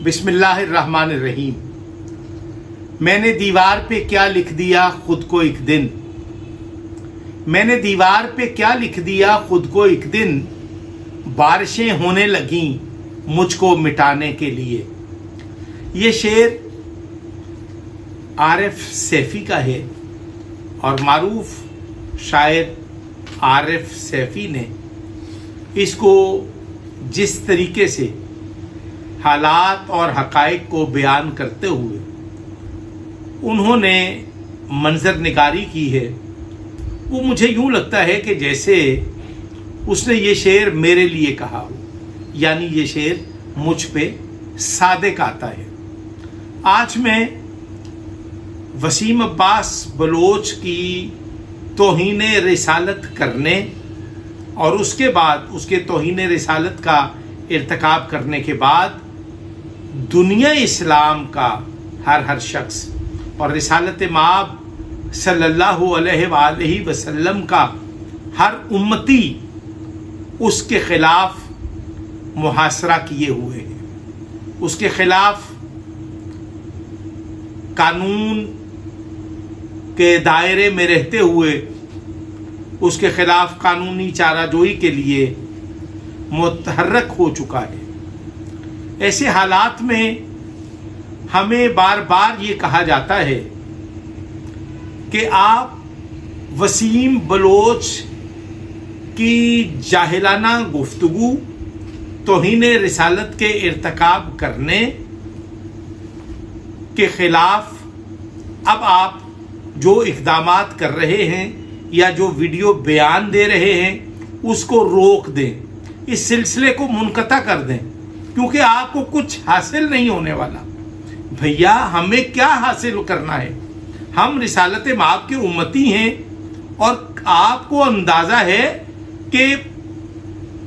बिस्मिल्लाह अर्रहमान अर्रहीम। मैंने दीवार पे क्या लिख दिया खुद को एक दिन, मैंने दीवार पे क्या लिख दिया खुद को एक दिन, बारिशें होने लगीं मुझको मिटाने के लिए। ये शेर आरिफ सैफी का है और मारूफ शायर आरिफ सैफी ने इसको जिस तरीके से हालात और हकाइक को बयान करते हुए उन्होंने मंजर निगारी की है, वो मुझे यूं लगता है कि जैसे उसने ये शेर मेरे लिए कहा हो, यानी ये शेर मुझ पे सादिक आता है। आज मैं वसीम अब्बास बलोच की तौहीने रिसालत करने और उसके बाद उसके तौहीने रिसालत का इर्तिकाब करने के बाद दुनिया इस्लाम का हर शख्स और रिसालत माब सल्लल्लाहु अलैहि वसल्लम का हर उम्मती उसके खिलाफ मुहासरा किए हुए हैं, उसके खिलाफ कानून के दायरे में रहते हुए उसके खिलाफ कानूनी चाराजोई के लिए मुतहर्रक हो चुका है। ऐसे हालात में हमें बार बार ये कहा जाता है कि आप वसीम बलोच की जाहिलाना गुफ्तगू तौहीने रिसालत के इर्तिकाब करने के खिलाफ अब आप जो इक़दामात कर रहे हैं या जो वीडियो बयान दे रहे हैं उसको रोक दें, इस सिलसिले को मुनक़ता कर दें, क्योंकि आपको कुछ हासिल नहीं होने वाला। भैया हमें क्या हासिल करना है? हम रिसालत माब के उम्मती हैं और आपको अंदाज़ा है कि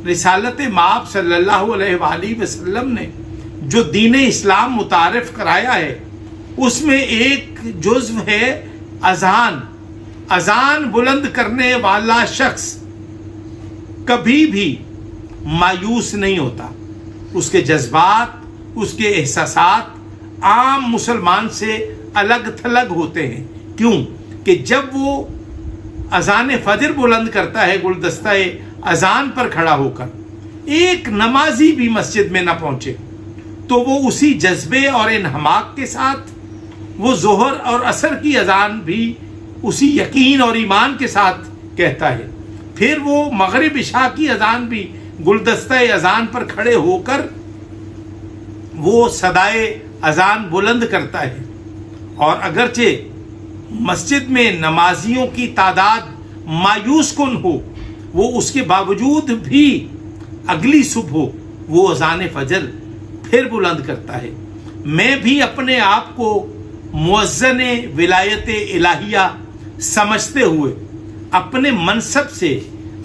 रिसालत माब सल्लल्लाहु अलैहि वसल्लम ने जो दीन इस्लाम मुतारिफ कराया है उसमें एक जुज़्व है अजान। अजान बुलंद करने वाला शख्स कभी भी मायूस नहीं होता, उसके जज्बात उसके एहसासात आम मुसलमान से अलग थलग होते हैं। क्यों कि जब वो अजान फजर बुलंद करता है गुलदस्ता अजान पर खड़ा होकर, एक नमाजी भी मस्जिद में ना पहुंचे तो वो उसी जज्बे और इन्हमाक के साथ वो जोहर और असर की अजान भी उसी यकीन और ईमान के साथ कहता है। फिर वो मगरिब इशा की अजान भी गुलदस्ता अजान पर खड़े होकर वो सदाए अजान बुलंद करता है। और अगरचे मस्जिद में नमाजियों की तादाद मायूस कुन हो, वो उसके बावजूद भी अगली सुबह वो अजान फजर फिर बुलंद करता है। मैं भी अपने आप को मुअज्जन विलायत इलाहिया समझते हुए अपने मनसब से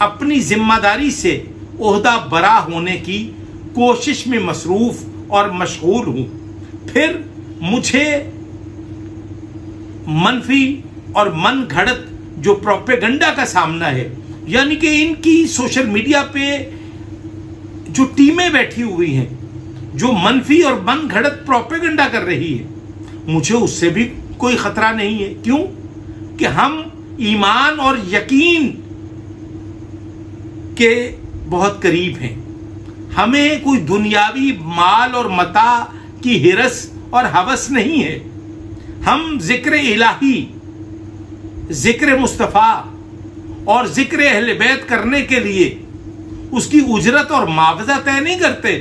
अपनी जिम्मेदारी से ओहदा बरा होने की कोशिश में मसरूफ और मशगूल हूँ। फिर मुझे मनफी और मन घड़त जो प्रोपेगेंडा का सामना है, यानी कि इनकी सोशल मीडिया पे जो टीमें बैठी हुई हैं जो मनफी और मन घड़त प्रोपेगेंडा कर रही है, मुझे उससे भी कोई खतरा नहीं है। क्यों कि हम ईमान और यकीन के बहुत करीब हैं। हमें कोई दुनियावी माल और मता की हिरस और हवस नहीं है। हम जिक्र इलाही, जिक्र मुस्तफ़ा और जिक्र अहले बैत करने के लिए उसकी उजरत और मुआवजा तय नहीं करते,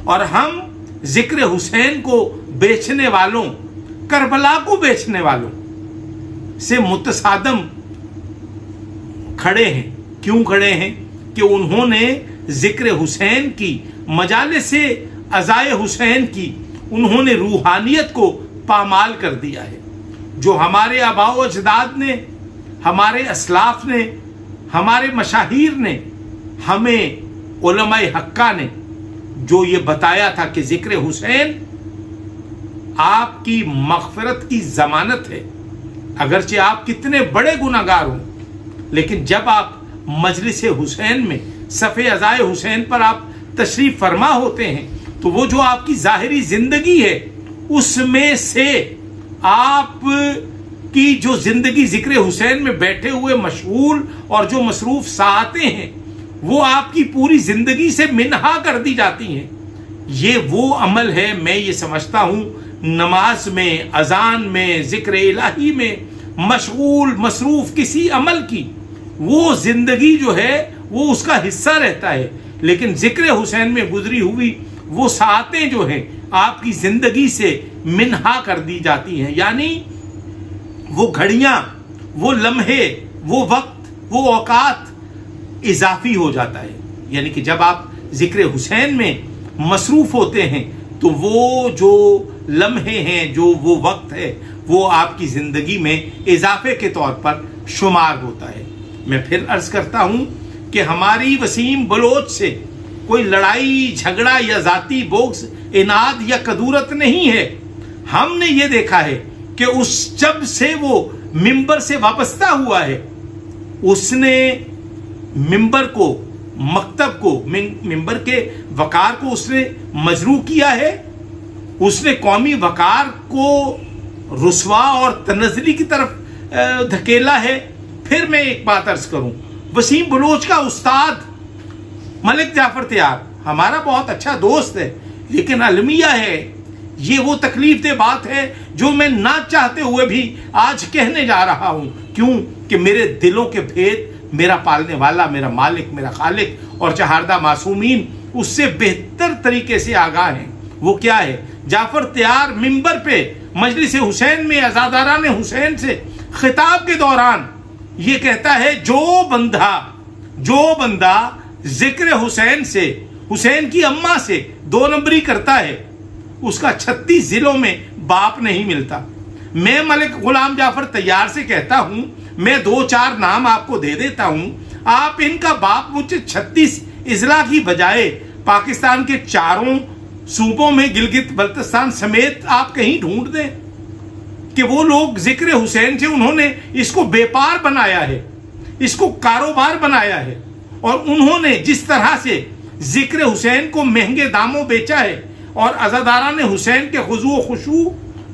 और हम जिक्र हुसैन को बेचने वालों, करबला को बेचने वालों से मुतसादम खड़े हैं। क्यों खड़े हैं कि उन्होंने जिक्र हुसैन की, मजालिस से अज़ाए हुसैन की उन्होंने रूहानियत को पामाल कर दिया है। जो हमारे आबाओ अजदाद ने, हमारे असलाफ ने, हमारे मशाहिर ने, हमें उलमाए हक्का ने जो ये बताया था कि जिक्र हुसैन आपकी मग़फ़िरत की ज़मानत है। अगरचे आप कितने बड़े गुनाहगार हों, लेकिन जब आप मजलिस हुसैन में सफ़े अज़ाए हुसैन पर आप तशरीफ़ फरमा होते हैं تو وہ جو آپ کی ظاہری زندگی ہے اس میں سے آپ کی جو زندگی ذکر حسین میں بیٹھے ہوئے مشغول اور جو مصروف ساعتیں ہیں وہ آپ کی پوری زندگی سے منہا کر دی جاتی ہیں. یہ وہ عمل ہے، میں یہ سمجھتا ہوں، نماز میں، اذان میں، ذکر الہی میں مشغول مصروف کسی عمل کی وہ زندگی جو ہے وہ اس کا حصہ رہتا ہے، لیکن ذکر حسین میں گزری ہوئی وہ ساعتیں جو ہیں آپ کی زندگی سے منہا کر دی جاتی ہیں. یعنی وہ گھڑیاں، وہ لمحے، وہ وقت، وہ اوقات اضافی ہو جاتا ہے. یعنی کہ جب آپ ذکر حسین میں مصروف ہوتے ہیں تو وہ جو لمحے ہیں، جو وہ وقت ہے، وہ آپ کی زندگی میں اضافے کے طور پر شمار ہوتا ہے. میں پھر عرض کرتا ہوں کہ ہماری وسیم بلوچ سے کوئی لڑائی جھگڑا یا ذاتی بغض، اناد یا کدورت نہیں ہے. ہم نے یہ دیکھا ہے کہ اس جب سے وہ ممبر سے وابستہ ہوا ہے اس نے ممبر کو، مکتب کو، ممبر کے وقار کو اس نے مجروح کیا ہے. اس نے قومی وقار کو رسوا اور تنزلی کی طرف دھکیلا ہے. پھر میں ایک بات عرض کروں، وسیم بلوچ کا استاد ملک جعفر تیار ہمارا بہت اچھا دوست ہے، لیکن المیہ ہے. یہ وہ تکلیف دہ بات ہے جو میں نہ چاہتے ہوئے بھی آج کہنے جا رہا ہوں. کیوں کہ میرے دلوں کے بھید میرا پالنے والا، میرا مالک، میرا خالق اور چہاردہ معصومین اس سے بہتر طریقے سے آگاہ ہیں. وہ کیا ہے؟ جعفر تیار ممبر پہ مجلس حسین میں عزاداران حسین سے خطاب کے دوران یہ کہتا ہے جو بندہ ذکر حسین سے، حسین کی اماں سے 2 نمبری کرتا ہے اس کا 36 ضلعوں میں باپ نہیں ملتا. میں ملک غلام جعفر تیار سے کہتا ہوں، میں 2-4 نام آپ کو دے دیتا ہوں، آپ ان کا باپ مجھے 36 اضلاع کی بجائے پاکستان کے 4 صوبوں میں گلگت بلتستان سمیت آپ کہیں ڈھونڈ دیں کہ وہ لوگ ذکر حسین سے انہوں نے اس کو بیپار بنایا ہے، اس کو کاروبار بنایا ہے، اور انہوں نے جس طرح سے ذکر حسین کو مہنگے داموں بیچا ہے اور عزاداران حسین کے خضوع و خشوع،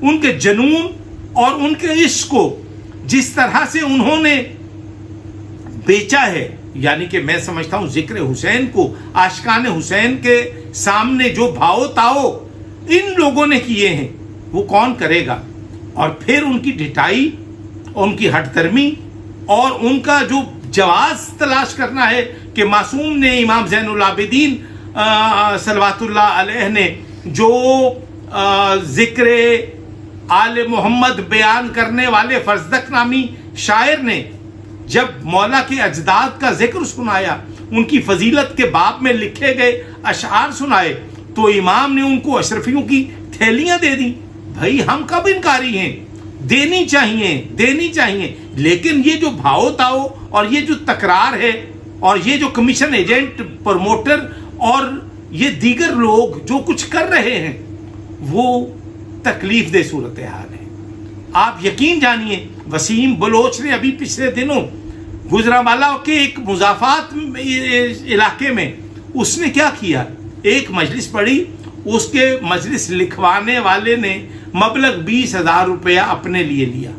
ان کے جنون اور ان کے عشق کو جس طرح سے انہوں نے بیچا ہے. یعنی کہ میں سمجھتا ہوں ذکر حسین کو عاشقان حسین کے سامنے جو بھاؤ تاؤ ان لوگوں نے کیے ہیں وہ کون کرے گا؟ اور پھر ان کی ڈھٹائی، ان کی ہٹ درمی اور ان کا جو جواز تلاش کرنا ہے کہ معصوم نے، امام زین العابدین صلوات اللہ علیہ نے جو ذکر آل محمد بیان کرنے والے فرزدق نامی شاعر نے جب مولا کے اجداد کا ذکر سنایا، ان کی فضیلت کے باب میں لکھے گئے اشعار سنائے، تو امام نے ان کو اشرفیوں کی تھیلیاں دے دیں. بھائی ہم کب انکاری ہیں؟ دینی چاہیے. لیکن یہ جو بھاؤ تاؤ اور یہ جو تکرار ہے اور یہ جو کمیشن ایجنٹ، پروموٹر اور یہ دیگر لوگ جو کچھ کر رہے ہیں وہ تکلیف دہ صورتحال ہے. آپ یقین جانیے وسیم بلوچ نے ابھی پچھلے دنوں گجرانوالہ کے ایک مضافات علاقے میں اس نے کیا کیا، ایک مجلس پڑھی، اس کے مجلس لکھوانے والے نے مبلغ 20,000 روپیہ اپنے لیے لیا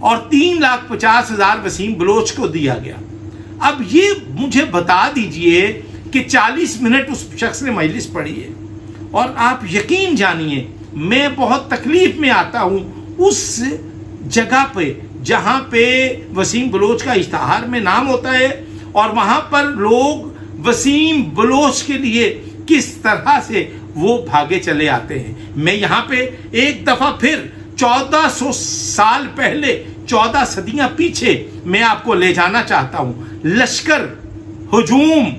اور 3,50,000 وسیم بلوچ کو دیا گیا. اب یہ مجھے بتا دیجئے کہ 40 منٹ اس شخص نے مجلس پڑھی ہے، اور آپ یقین جانیے میں بہت تکلیف میں آتا ہوں اس جگہ پہ جہاں پہ وسیم بلوچ کا اشتہار میں نام ہوتا ہے اور وہاں پر لوگ وسیم بلوچ کے لیے کس طرح سے وہ بھاگے چلے آتے ہیں. میں یہاں پہ ایک دفعہ پھر 1400 سال پہلے، 14 صدیاں پیچھے میں آپ کو لے جانا چاہتا ہوں. لشکر، ہجوم،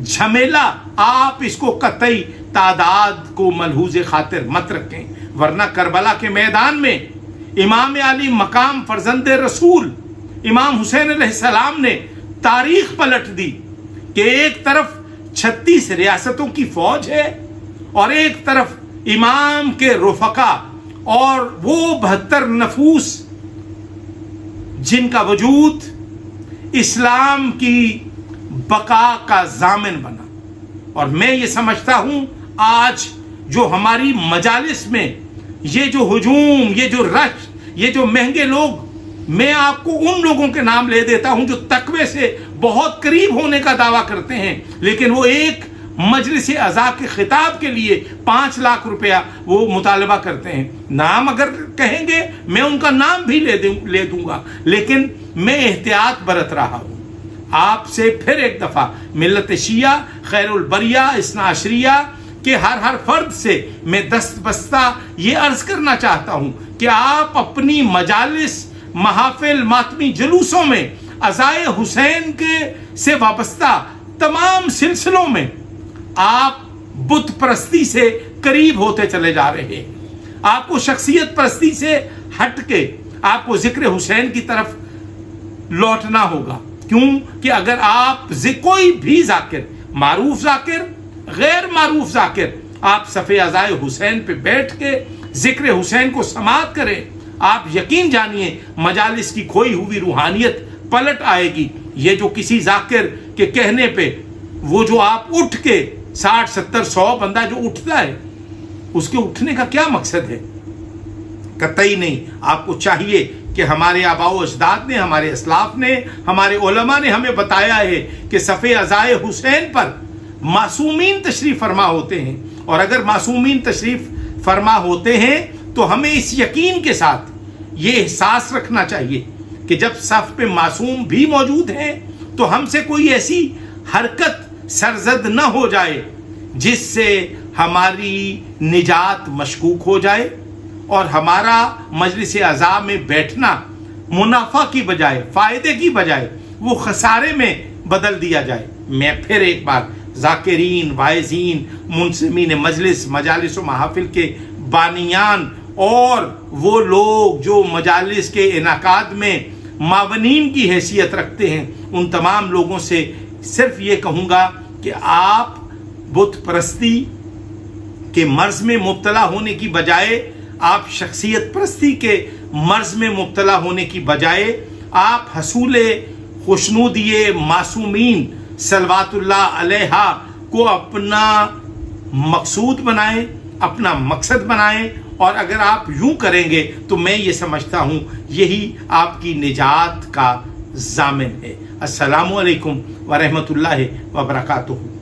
جھمیلا، آپ اس کو قطعی تعداد کو ملحوظ خاطر مت رکھیں، ورنہ کربلا کے میدان میں امام علی مقام فرزند رسول امام حسین علیہ السلام نے تاریخ پلٹ دی کہ ایک طرف 36 ریاستوں کی فوج ہے اور ایک طرف امام کے رفقا اور وہ 72 نفوس جن کا وجود اسلام کی بقا کا ضامن بنا. اور میں یہ سمجھتا ہوں आज जो हमारी मजालिस में ये जो हुजूम, ये जो रश, ये जो महंगे लोग, मैं आपको उन लोगों के नाम ले देता हूं जो तकवे से बहुत करीब होने का दावा करते हैं, लेकिन वो एक मजलिस अज़ा के खिताब के लिए 5 लाख रुपया वो मुतालबा करते हैं। नाम अगर कहेंगे मैं उनका नाम भी ले दूंगा, लेकिन मैं एहतियात बरत रहा हूं। आपसे फिर एक दफा मिल्लत शिया खैरुल बरिया इस्ना अशरिया के हर फर्द से मैं दस्तबस्ता ये अर्ज करना चाहता हूं कि आप अपनी मजालिस, महाफिल, मातमी जुलूसों में अज़ाए हुसैन के से वाबस्ता तमाम सिलसिलों में आप बुत परस्ती से करीब होते चले जा रहे हैं। आपको शख्सियत परस्ती से हट के आपको जिक्र हुसैन की तरफ लौटना होगा। क्यों कि अगर आप कोई भी जाकिर, मारूफ जाकिर, गैर मारूफ जाकिर, आप सफ़े अज़ाए हुसैन पे बैठ के जिक्र हुसैन को समाअत करें, आप यकीन जानिए मजालिस की खोई हुई रूहानियत पलट आएगी। ये जो किसी जाकिर के कहने पे वो जो आप उठ के 60, 70, 100 बंदा जो उठता है, उसके उठने का क्या मकसद है? कतई नहीं। आपको चाहिए कि हमारे आबाओ अजदाद ने, हमारे असलाफ ने, हमारे उलमा ने हमें बताया है कि सफ़े अज़ाए हुसैन पर मासूमीन तशरीफ फरमा होते हैं, और अगर मासूमीन तशरीफ फरमा होते हैं तो हमें इस यकीन के साथ ये एहसास रखना चाहिए कि जब सफ पे मासूम भी मौजूद हैं तो हमसे कोई ऐसी हरकत सरजद न हो जाए जिससे हमारी निजात मशकूक हो जाए और हमारा मजलिस अज़ा में बैठना मुनाफा की बजाय, फायदे की बजाय वो खसारे में बदल दिया जाए। मैं फिर एक बार जाकिरीन, वाइजीन, मुनसिमीन मजलिस, मजालिस व महाफिल के बानियान और वो लोग जो मजालिस के इनाकाद में मावनीन की हैसियत रखते हैं, उन तमाम लोगों से सिर्फ ये कहूँगा कि आप बुत परस्ती के मर्ज में मुब्तला होने की बजाय, आप शख्सियत परस्ती के मर्ज में मुब्तला होने की बजाय, आप हसूल खुशनूदिये मासूमीन सलवातुल्लाह अलैहा को अपना मकसूद बनाएं, अपना मकसद बनाएं, और अगर आप यूं करेंगे तो मैं ये समझता हूं यही आपकी निजात का ज़ामिन है। अस्सलामु अलैकुम व रहमतुल्लाहि व बरकातुहू।